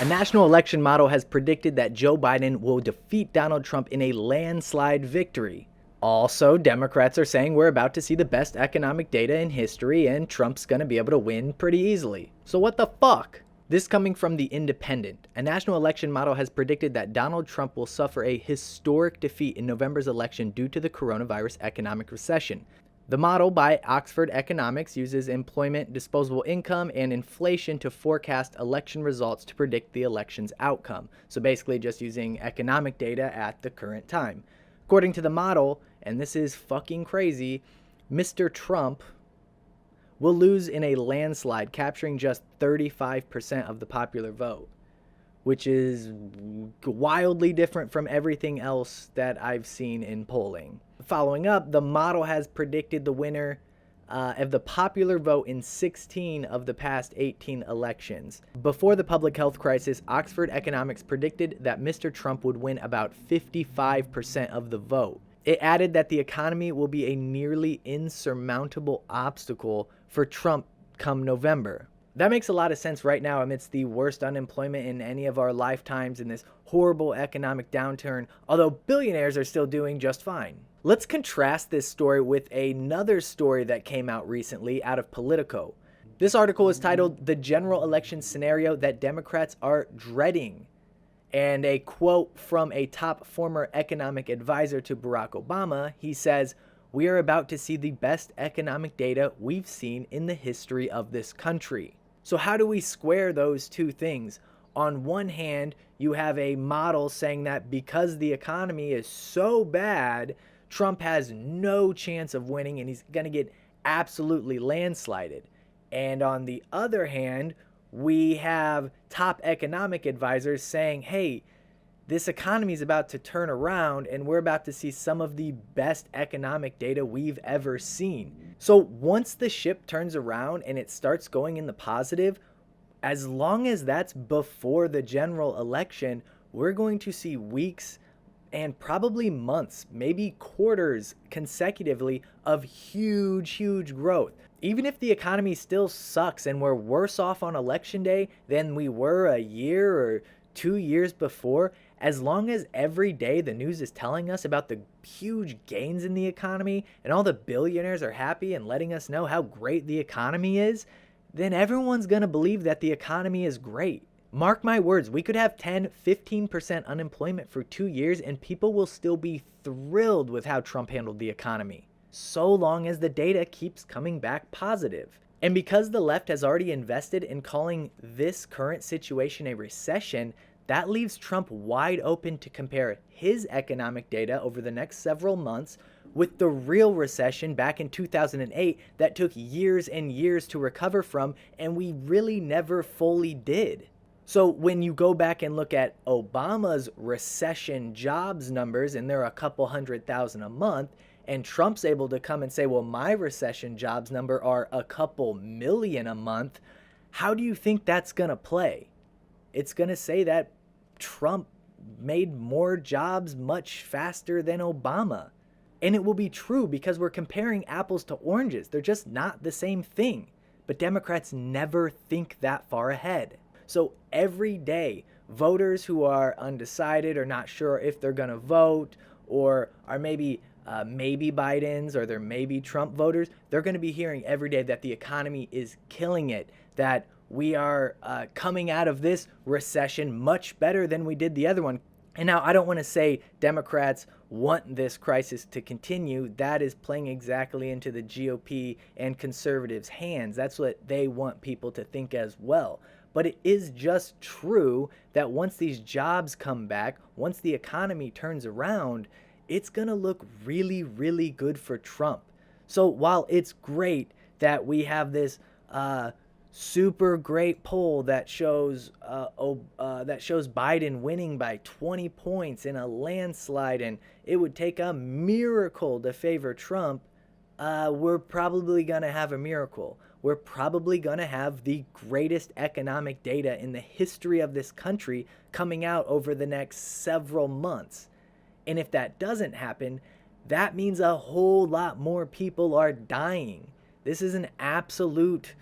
A national election model has predicted that Joe Biden will defeat Donald Trump in a landslide victory. Also, Democrats are saying we're about to see the best economic data in history and Trump's gonna be able to win pretty easily. So what the fuck? This coming from The Independent. A national election model has predicted that Donald Trump will suffer a historic defeat in November's election due to the coronavirus economic recession. The model by Oxford Economics uses employment, disposable income, and inflation to forecast election results to predict the election's outcome. So basically just using economic data at the current time. According to the model, and this is fucking crazy, Mr. Trump will lose in a landslide, capturing just 35% of the popular vote, which is wildly different from everything else that I've seen in polling. Following up, the model has predicted the winner of the popular vote in 16 of the past 18 elections. Before the public health crisis, Oxford Economics predicted that Mr. Trump would win about 55% of the vote. It added that the economy will be a nearly insurmountable obstacle for Trump come November. That makes a lot of sense right now amidst the worst unemployment in any of our lifetimes in this horrible economic downturn, although billionaires are still doing just fine. Let's contrast this story with another story that came out recently out of Politico. This article is titled "The General Election Scenario That Democrats Are Dreading." And a quote from a top former economic advisor to Barack Obama, he says, "We are about to see the best economic data we've seen in the history of this country." So how do we square those two things? On one hand, you have a model saying that because the economy is so bad, Trump has no chance of winning and he's going to get absolutely landslided. And on the other hand, we have top economic advisors saying, hey, this economy is about to turn around and we're about to see some of the best economic data we've ever seen. So once the ship turns around and it starts going in the positive, as long as that's before the general election, we're going to see weeks and probably months, maybe quarters consecutively of huge growth. Even if the economy still sucks and we're worse off on election day than we were a year or 2 years before, as long as every day the news is telling us about the huge gains in the economy and all the billionaires are happy and letting us know how great the economy is, then everyone's gonna believe that the economy is great. Mark my words, we could have 10-15% unemployment for 2 years and people will still be thrilled with how Trump handled the economy, so long as the data keeps coming back positive. And because the left has already invested in calling this current situation a recession, that leaves Trump wide open to compare his economic data over the next several months with the real recession back in 2008 that took years and years to recover from, and we really never fully did. So when you go back and look at Obama's recession jobs numbers, and they're a couple 100,000 a month, and Trump's able to come and say, well, my recession jobs number are a couple million a month, how do you think that's going to play? It's going to say that Trump made more jobs much faster than Obama. And it will be true because we're comparing apples to oranges. They're just not the same thing. But Democrats never think that far ahead. So every day, voters who are undecided or not sure if they're going to vote or are maybe Biden's or they're maybe Trump voters, they're going to be hearing every day that the economy is killing it, that we are coming out of this recession much better than we did the other one. And now I don't want to say Democrats want this crisis to continue. That is playing exactly into the GOP and conservatives' hands. That's what they want people to think as well. But it is just true that once these jobs come back, once the economy turns around, it's going to look really good for Trump. So while it's great that we have this super great poll that shows Biden winning by 20 points in a landslide, and it would take a miracle to favor Trump, we're probably going to have a miracle. We're probably going to have the greatest economic data in the history of this country coming out over the next several months. And if that doesn't happen, that means a whole lot more people are dying. This is an absolute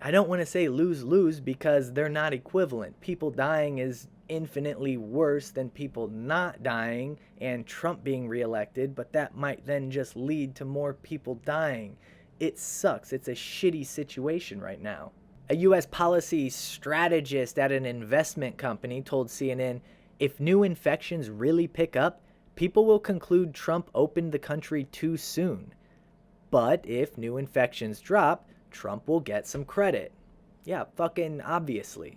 I don't want to say lose-lose because they're not equivalent. People dying is infinitely worse than people not dying and Trump being reelected, but that might then just lead to more people dying. It sucks. It's a shitty situation right now. A U.S. policy strategist at an investment company told CNN, if new infections really pick up, people will conclude Trump opened the country too soon. But if new infections drop, Trump will get some credit. Yeah, fucking obviously.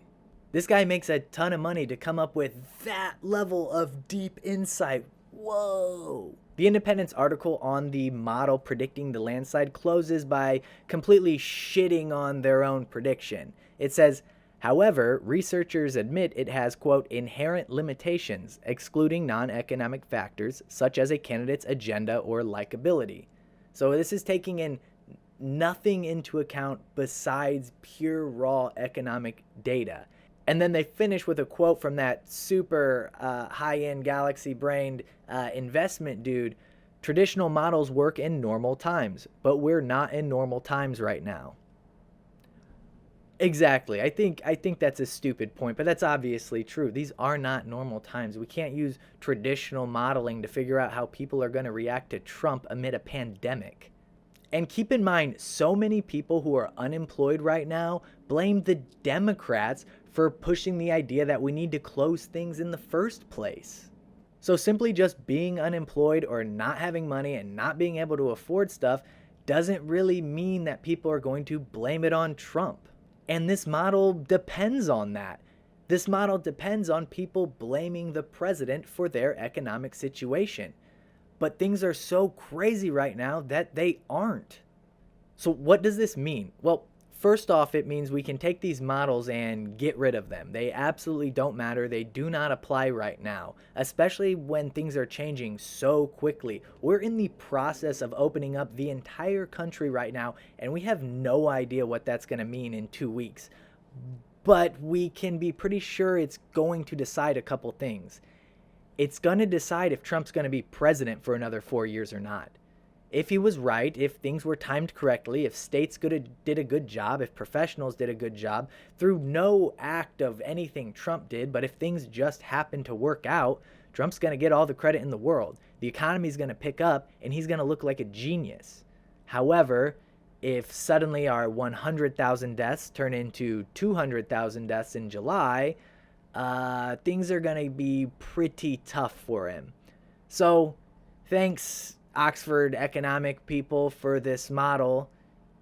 This guy makes a ton of money to come up with that level of deep insight. Whoa. The Independent's article on the model predicting the landslide closes by completely shitting on their own prediction. It says, however, researchers admit it has, quote, inherent limitations, excluding non-economic factors such as a candidate's agenda or likability. So this is taking in nothing into account besides pure raw economic data. And then they finish with a quote from that super high-end galaxy-brained investment dude. Traditional models work in normal times, but we're not in normal times right now. Exactly. I think that's a stupid point, but that's obviously true. These are not normal times. We can't use traditional modeling to figure out how people are going to react to Trump amid a pandemic. And keep in mind, so many people who are unemployed right now blame the Democrats for pushing the idea that we need to close things in the first place. So simply just being unemployed or not having money and not being able to afford stuff doesn't really mean that people are going to blame it on Trump. And this model depends on that. This model depends on people blaming the president for their economic situation. But things are so crazy right now that they aren't. So what does this mean? Well, first off, it means we can take these models and get rid of them. They absolutely don't matter. They do not apply right now, especially when things are changing so quickly. We're in the process of opening up the entire country right now, and we have no idea what that's going to mean in 2 weeks. But we can be pretty sure it's going to decide a couple things. It's going to decide if Trump's going to be president for another 4 years or not. If he was right, if things were timed correctly, if states did a good job, if professionals did a good job, through no act of anything Trump did, but if things just happened to work out, Trump's going to get all the credit in the world. The economy's going to pick up, and he's going to look like a genius. However, if suddenly our 100,000 deaths turn into 200,000 deaths in July, things are going to be pretty tough for him. So, thanks, Oxford economic people, for this model.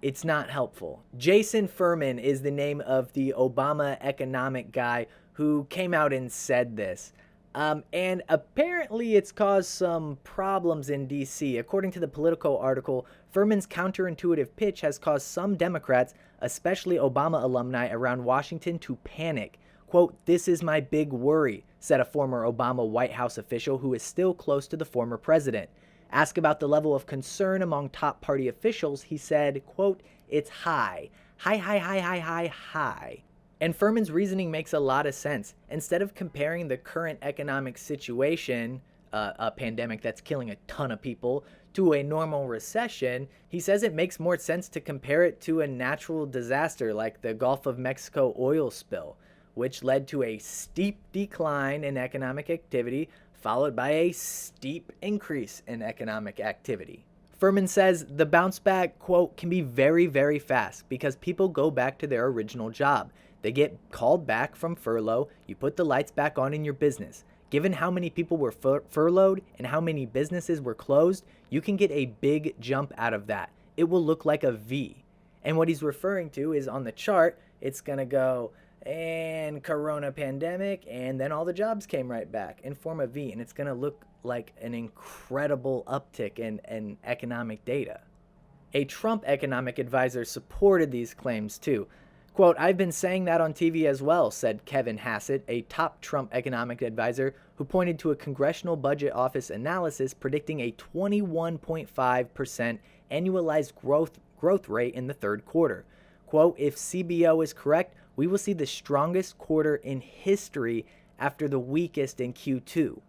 It's not helpful. Jason Furman is the name of the Obama economic guy who came out and said this. And apparently it's caused some problems in D.C. According to the Politico article, Furman's counterintuitive pitch has caused some Democrats, especially Obama alumni around Washington, to panic. Quote, "This is my big worry," said a former Obama White House official who is still close to the former president. Asked about the level of concern among top party officials, he said, quote, "It's high. High. And Furman's reasoning makes a lot of sense. Instead of comparing the current economic situation, a pandemic that's killing a ton of people, to a normal recession, he says it makes more sense to compare it to a natural disaster like the Gulf of Mexico oil spill, which led to a steep decline in economic activity, followed by a steep increase in economic activity. Furman says the bounce back, quote, "can be very, very fast because people go back to their original job. They get called back from furlough. You put the lights back on in your business. Given how many people were furloughed and how many businesses were closed, you can get a big jump out of that. It will look like a V." And what he's referring to is on the chart, it's going to go and corona pandemic, and then all the jobs came right back and form a V, and it's going to look like an incredible uptick in economic data. A Trump economic advisor supported these claims too. Quote, "I've been saying that on TV as well," said Kevin Hassett, a top Trump economic advisor who pointed to a Congressional Budget Office analysis predicting a 21.5% annualized growth rate in the third quarter. Quote, "If CBO is correct, we will see the strongest quarter in history after the weakest in Q2.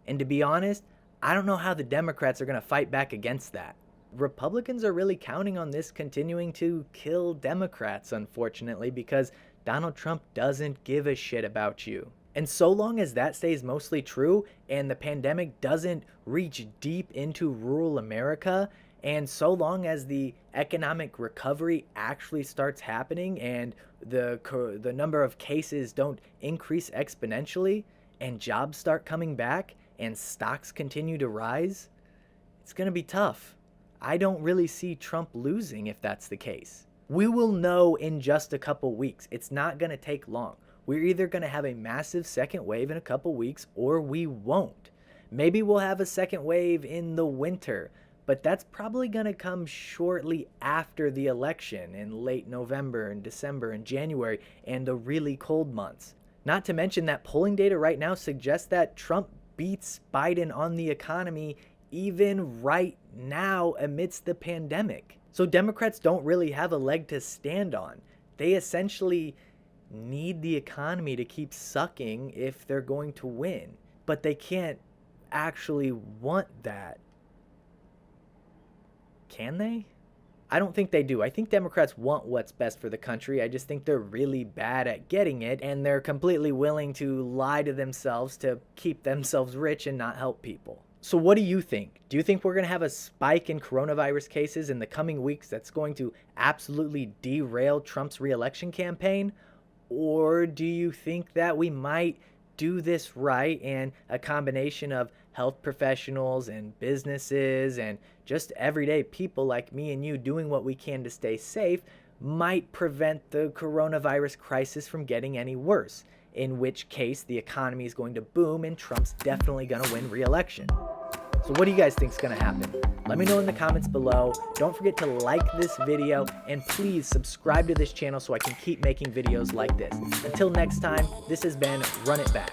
And to be honest, I don't know how the Democrats are going to fight back against that." Republicans are really counting on this continuing to kill Democrats, unfortunately, because Donald Trump doesn't give a shit about you. And so long as that stays mostly true and the pandemic doesn't reach deep into rural America, and so long as the economic recovery actually starts happening and the number of cases don't increase exponentially and jobs start coming back and stocks continue to rise, it's going to be tough. I don't really see Trump losing if that's the case. We will know in just a couple weeks. It's not going to take long. We're either going to have a massive second wave in a couple weeks or we won't. Maybe we'll have a second wave in the winter, but that's probably going to come shortly after the election in late November and December and January and the really cold months. Not to mention that polling data right now suggests that Trump beats Biden on the economy even right now amidst the pandemic. So Democrats don't really have a leg to stand on. They essentially need the economy to keep sucking if they're going to win, but they can't actually want that. Can they? I don't think they do. I think Democrats want what's best for the country. I just think they're really bad at getting it, and they're completely willing to lie to themselves to keep themselves rich and not help people. So what do you think? Do you think we're going to have a spike in coronavirus cases in the coming weeks that's going to absolutely derail Trump's re-election campaign? Or do you think that we might do this right and a combination of health professionals and businesses and just everyday people like me and you doing what we can to stay safe might prevent the coronavirus crisis from getting any worse? In which case the economy is going to boom and Trump's definitely going to win re-election. So what do you guys think is going to happen? Let me know in the comments below. Don't forget to like this video and please subscribe to this channel so I can keep making videos like this. Until next time, this has been Run It Back.